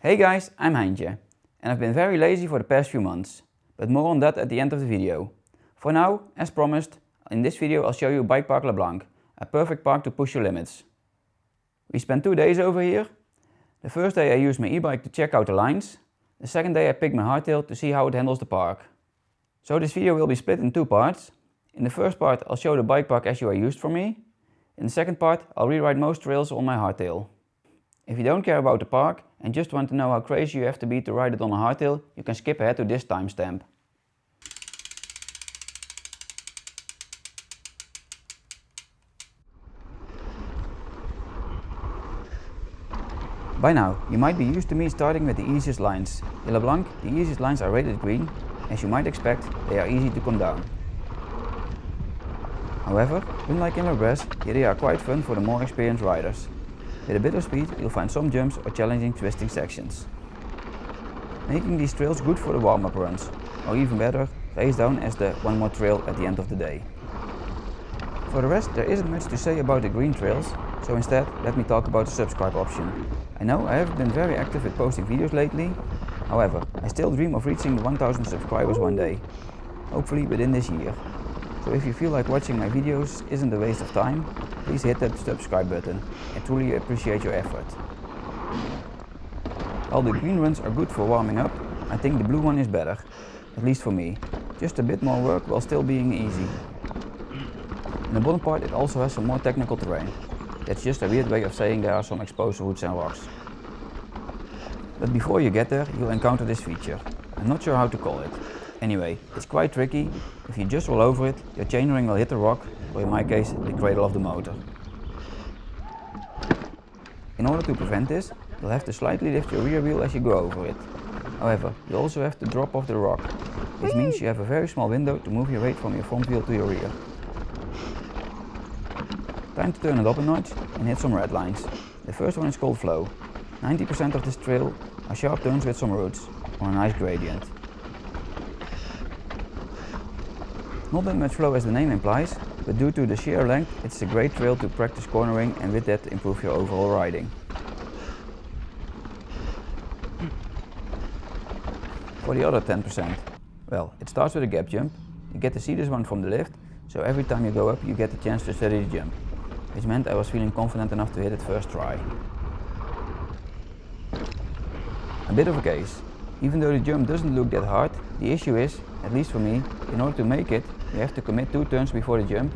Hey guys, I'm Heintje, and I've been very lazy for the past few months, but more on that at the end of the video. For now, as promised, in this video I'll show you Bikepark Lac Blanc, a perfect park to push your limits. We spent 2 days over here. The first day I used my e-bike to check out the lines. The second day I picked my hardtail to see how it handles the park. So this video will be split in 2 parts. In the first part I'll show the bike park as you are used for me. In the second part I'll rewrite most trails on my hardtail. If you don't care about the park and just want to know how crazy you have to be to ride it on a hardtail, you can skip ahead to this timestamp. By now, you might be used to me starting with the easiest lines. In Lac Blanc, the easiest lines are rated green. As you might expect, they are easy to come down. However, unlike in La Bresse, here they are quite fun for the more experienced riders. With a bit of speed, you'll find some jumps or challenging twisting sections. Making these trails good for the warm-up runs, or even better, race down as the one more trail at the end of the day. For the rest, there isn't much to say about the green trails, so instead, let me talk about the subscribe option. I know I haven't been very active with posting videos lately, however, I still dream of reaching the 1000 subscribers one day, hopefully within this year. So if you feel like watching my videos isn't a waste of time, please hit that subscribe button. I truly appreciate your effort. While the green runs are good for warming up, I think the blue one is better, at least for me. Just a bit more work while still being easy. In the bottom part it also has some more technical terrain. That's just a weird way of saying there are some exposed roots and rocks. But before you get there, you'll encounter this feature. I'm not sure how to call it. Anyway, it's quite tricky. If you just roll over it, your chainring will hit the rock, or in my case, the cradle of the motor. In order to prevent this, you'll have to slightly lift your rear wheel as you go over it. However, you also have to drop off the rock, which means you have a very small window to move your weight from your front wheel to your rear. Time to turn it up a notch and hit some red lines. The first one is called Flow. 90% of this trail are sharp turns with some roots, or a nice gradient. Not that much flow as the name implies, but due to the sheer length, it's a great trail to practice cornering and with that improve your overall riding. For the other 10%, well, it starts with a gap jump. You get to see this one from the lift, so every time you go up you get the chance to study the jump, which meant I was feeling confident enough to hit it first try. A bit of a case. Even though the jump doesn't look that hard, the issue is, at least for me, in order to make it, you have to commit 2 turns before the jump.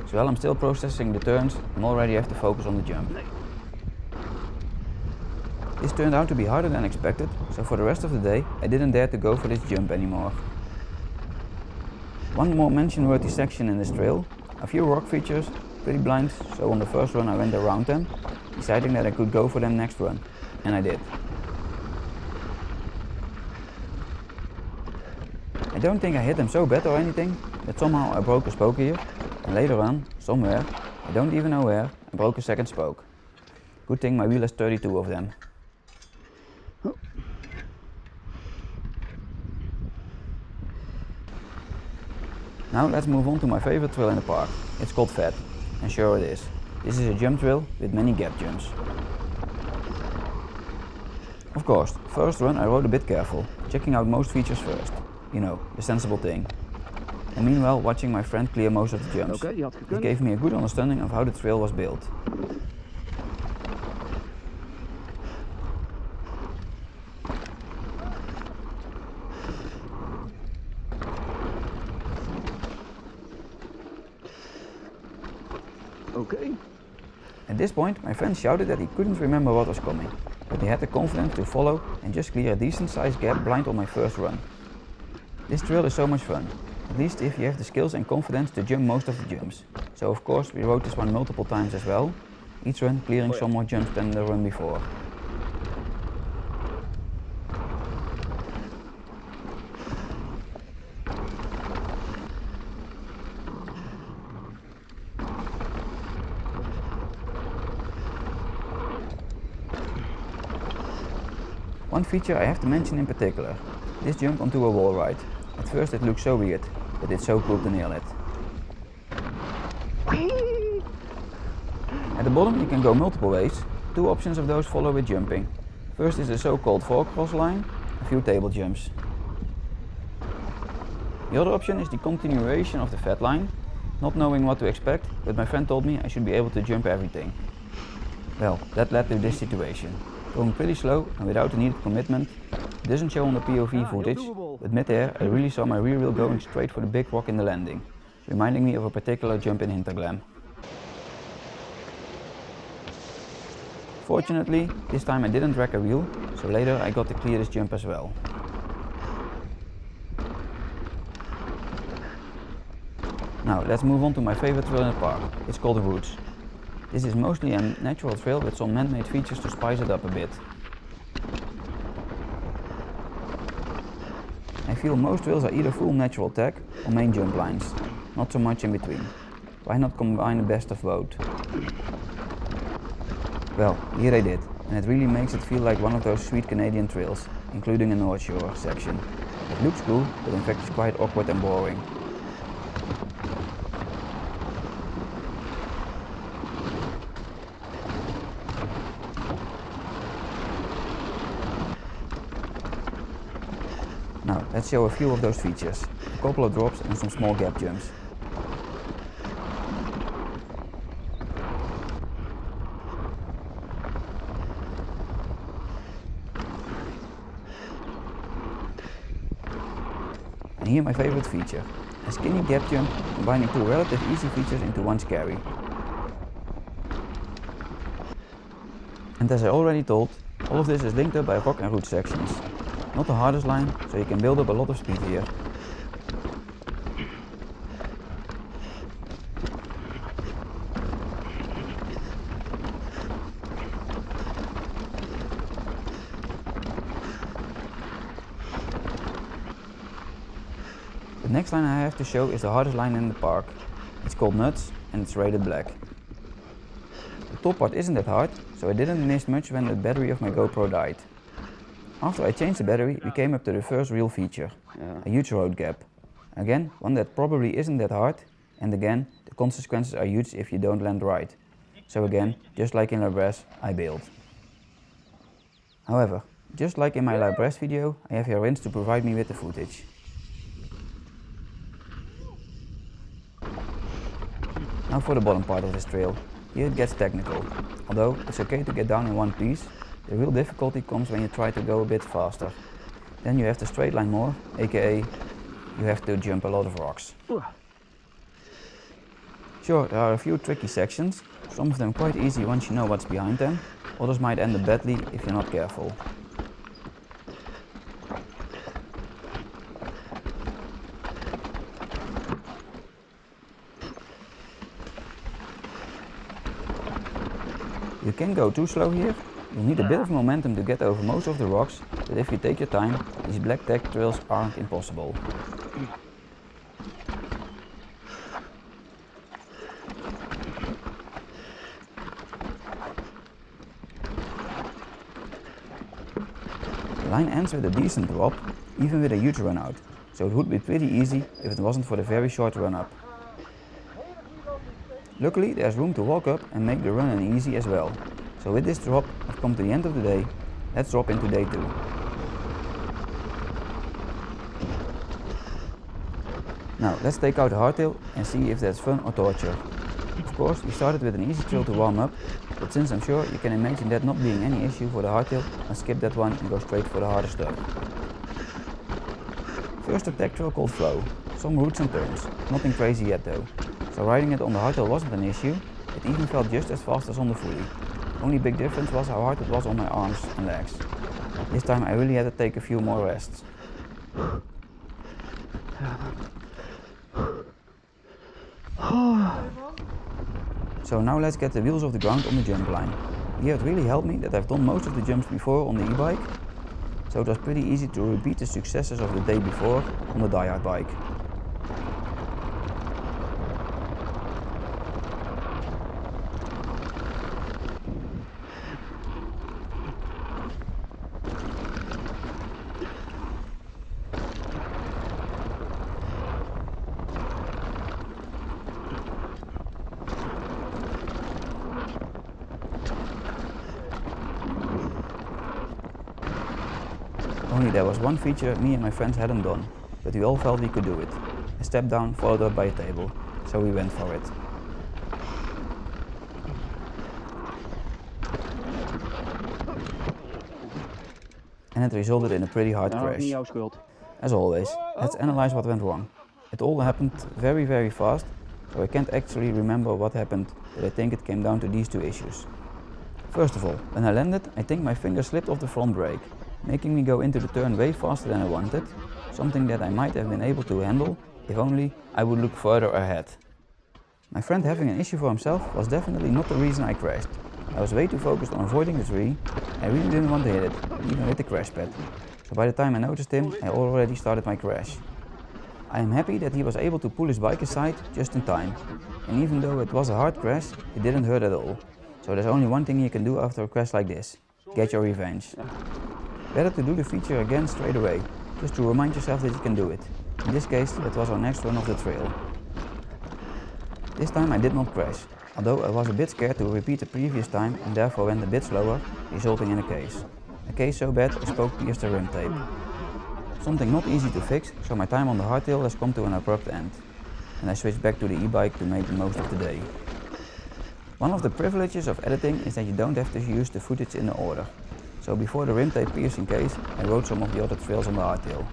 So while I'm still processing the turns, I'm already have to focus on the jump. This turned out to be harder than expected, so for the rest of the day I didn't dare to go for this jump anymore. One more mention-worthy section in this trail, a few rock features, pretty blind, so on the first run I went around them, deciding that I could go for them next run, and I did. I don't think I hit them so bad or anything, but somehow I broke a spoke here, and later on, somewhere, I don't even know where, I broke a second spoke. Good thing my wheel has 32 of them. Now let's move on to my favorite trail in the park. It's called Fat, and sure it is. This is a jump trail with many gap jumps. Of course, first run I rode a bit careful, checking out most features first. You know, the sensible thing. And meanwhile watching my friend clear most of the jumps. It gave me a good understanding of how the trail was built. Okay. At this point my friend shouted that he couldn't remember what was coming, but he had the confidence to follow and just clear a decent sized gap blind on my first run. This trail is so much fun, at least if you have the skills and confidence to jump most of the jumps. So of course we rode this one multiple times as well, each run clearing some more jumps than the run before. One feature I have to mention in particular, this jump onto a wall ride. At first it looks so weird, but it's so cool to nail it. At the bottom you can go multiple ways, 2 options of those follow with jumping. First is the so-called 4-cross line, a few table jumps. The other option is the continuation of the fat line, not knowing what to expect, but my friend told me I should be able to jump everything. Well, that led to this situation. Going pretty slow and without the needed commitment. It doesn't show on the POV footage, but mid-air I really saw my rear wheel going straight for the big rock in the landing, reminding me of a particular jump in Heintje. Fortunately, this time I didn't wreck a wheel, so later I got to clear this jump as well. Now let's move on to my favorite trail in the park. It's called the Roots. This is mostly a natural trail with some man-made features to spice it up a bit. I feel most trails are either full natural tech or main jump lines, not so much in between. Why not combine the best of both? Well, here I did, and it really makes it feel like one of those sweet Canadian trails, including a North Shore section. It looks cool, but in fact it's quite awkward and boring. Now, let's show a few of those features, a couple of drops and some small gap jumps. And here my favorite feature, a skinny gap jump combining two relative easy features into one scary. And as I already told, all of this is linked up by rock and root sections. Not the hardest line, so you can build up a lot of speed here. The next line I have to show is the hardest line in the park. It's called Nuts and it's rated black. The top part isn't that hard, so I didn't miss much when the battery of my GoPro died. After I changed the battery, we came up to the first real feature, a huge road gap. Again, one that probably isn't that hard, and again, the consequences are huge if you don't land right. So again, just like in La Bresse, I bailed. However, just like in my La Bresse video, I have here Rins to provide me with the footage. Now for the bottom part of this trail. Here it gets technical. Although it's okay to get down in one piece, the real difficulty comes when you try to go a bit faster. Then you have to straight line more, aka you have to jump a lot of rocks. Sure, there are a few tricky sections, some of them quite easy once you know what's behind them, others might end up badly if you're not careful. You can go too slow here. You'll need a bit of momentum to get over most of the rocks, but if you take your time, these black tech trails aren't impossible. The line ends with a decent drop, even with a huge run out, so it would be pretty easy if it wasn't for the very short run up. Luckily there's room to walk up and make the run an easy as well. So with this drop, I've come to the end of the day. Let's drop into day 2. Now let's take out the hardtail and see if that's fun or torture. Of course, we started with an easy trail to warm up, but since I'm sure you can imagine that not being any issue for the hardtail, I'll skip that one and go straight for the harder stuff. First a tech trail called Flow. Some roots and turns, nothing crazy yet though. So riding it on the hardtail wasn't an issue, it even felt just as fast as on the fully. Only big difference was how hard it was on my arms and legs. This time I really had to take a few more rests. So now let's get the wheels off the ground on the jump line. Here it really helped me that I've done most of the jumps before on the e-bike, so it was pretty easy to repeat the successes of the day before on the diehard bike. Only there was one feature me and my friends hadn't done, but we all felt we could do it. A step down followed up by a table, so we went for it. And it resulted in a pretty hard crash. As always, let's analyze what went wrong. It all happened very fast, so I can't actually remember what happened, but I think it came down to these two issues. First of all, when I landed, I think my finger slipped off the front brake, making me go into the turn way faster than I wanted, something that I might have been able to handle if only I would look further ahead. My friend having an issue for himself was definitely not the reason I crashed. I was way too focused on avoiding the tree. I really didn't want to hit it, even with the crash pad. So by the time I noticed him, I already started my crash. I am happy that he was able to pull his bike aside just in time. And even though it was a hard crash, it didn't hurt at all. So there's only one thing you can do after a crash like this: get your revenge. Better to do the feature again straight away, just to remind yourself that you can do it. In this case, that was our next run of the trail. This time I did not crash, although I was a bit scared to repeat the previous time and therefore went a bit slower, resulting in a case. A case so bad a spoke pierced the rim tape. Something not easy to fix, so my time on the hardtail has come to an abrupt end. And I switched back to the e-bike to make the most of the day. One of the privileges of editing is that you don't have to use the footage in order. So before the rim tape piercing case, I wrote some of the other trails on the hardtail.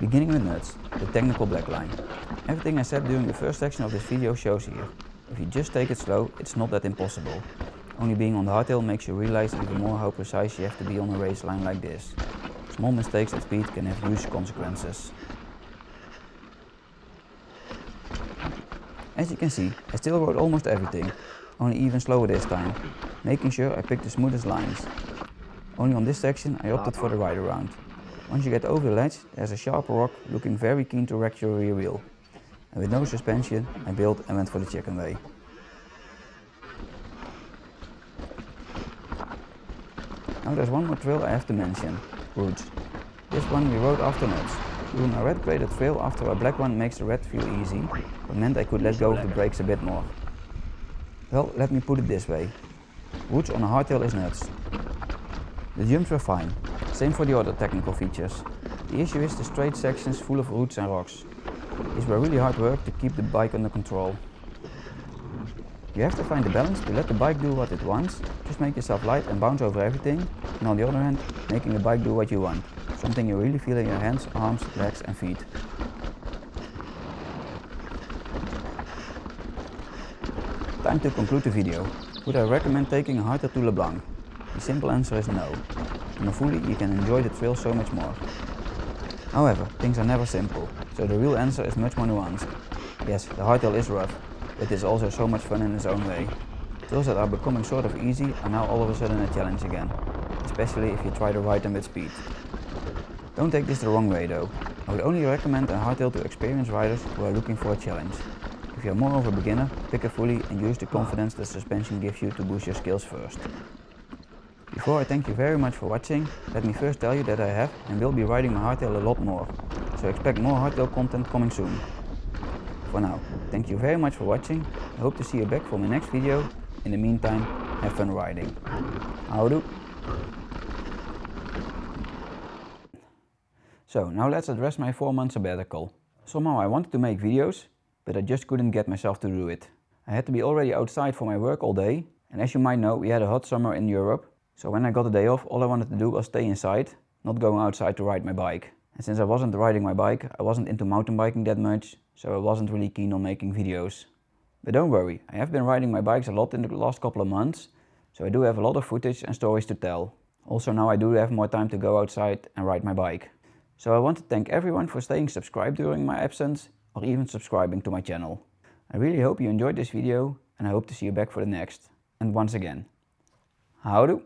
Beginning with Nuts, the technical black line. Everything I said during the first section of this video shows here. If you just take it slow, it's not that impossible. Only being on the hardtail makes you realize even more how precise you have to be on a race line like this. Small mistakes at speed can have huge consequences. As you can see, I still wrote almost everything, only even slower this time, making sure I picked the smoothest lines. Only on this section I opted for the ride around. Once you get over the ledge, there's a sharp rock looking very keen to wreck your rear wheel. And with no suspension, I bailed and went for the chicken way. Now there's one more trail I have to mention, Roots. This one we rode after Nuts. Doing a red graded trail after a black one makes the red feel easy, but meant I could let go of the brakes a bit more. Well, let me put it this way. Roots on a hardtail is nuts. The jumps were fine, same for the other technical features. The issue is the straight sections full of roots and rocks. These were really hard work to keep the bike under control. You have to find the balance to let the bike do what it wants, just make yourself light and bounce over everything, and on the other hand, making the bike do what you want, something you really feel in your hands, arms, legs and feet. Time to conclude the video. Would I recommend taking a Hardtail to Lac Blanc? The simple answer is no. On a fully you can enjoy the trail so much more. However, things are never simple, so the real answer is much more nuanced. Yes, the hardtail is rough, but it is also so much fun in its own way. Trails that are becoming sort of easy are now all of a sudden a challenge again, especially if you try to ride them with speed. Don't take this the wrong way though. I would only recommend a hardtail to experienced riders who are looking for a challenge. If you are more of a beginner, pick a fully and use the confidence the suspension gives you to boost your skills first. Before I thank you very much for watching, let me first tell you that I have and will be riding my hardtail a lot more, so expect more hardtail content coming soon. For now, thank you very much for watching. I hope to see you back for my next video. In the meantime, have fun riding. Houdoe! So now let's address my 4-month sabbatical. Somehow I wanted to make videos, but I just couldn't get myself to do it. I had to be already outside for my work all day, and as you might know, we had a hot summer in Europe. So when I got a day off, all I wanted to do was stay inside, not going outside to ride my bike. And since I wasn't riding my bike, I wasn't into mountain biking that much, so I wasn't really keen on making videos. But don't worry, I have been riding my bikes a lot in the last couple of months, so I do have a lot of footage and stories to tell. Also now I do have more time to go outside and ride my bike. So I want to thank everyone for staying subscribed during my absence, or even subscribing to my channel. I really hope you enjoyed this video, and I hope to see you back for the next. And once again, houdoe!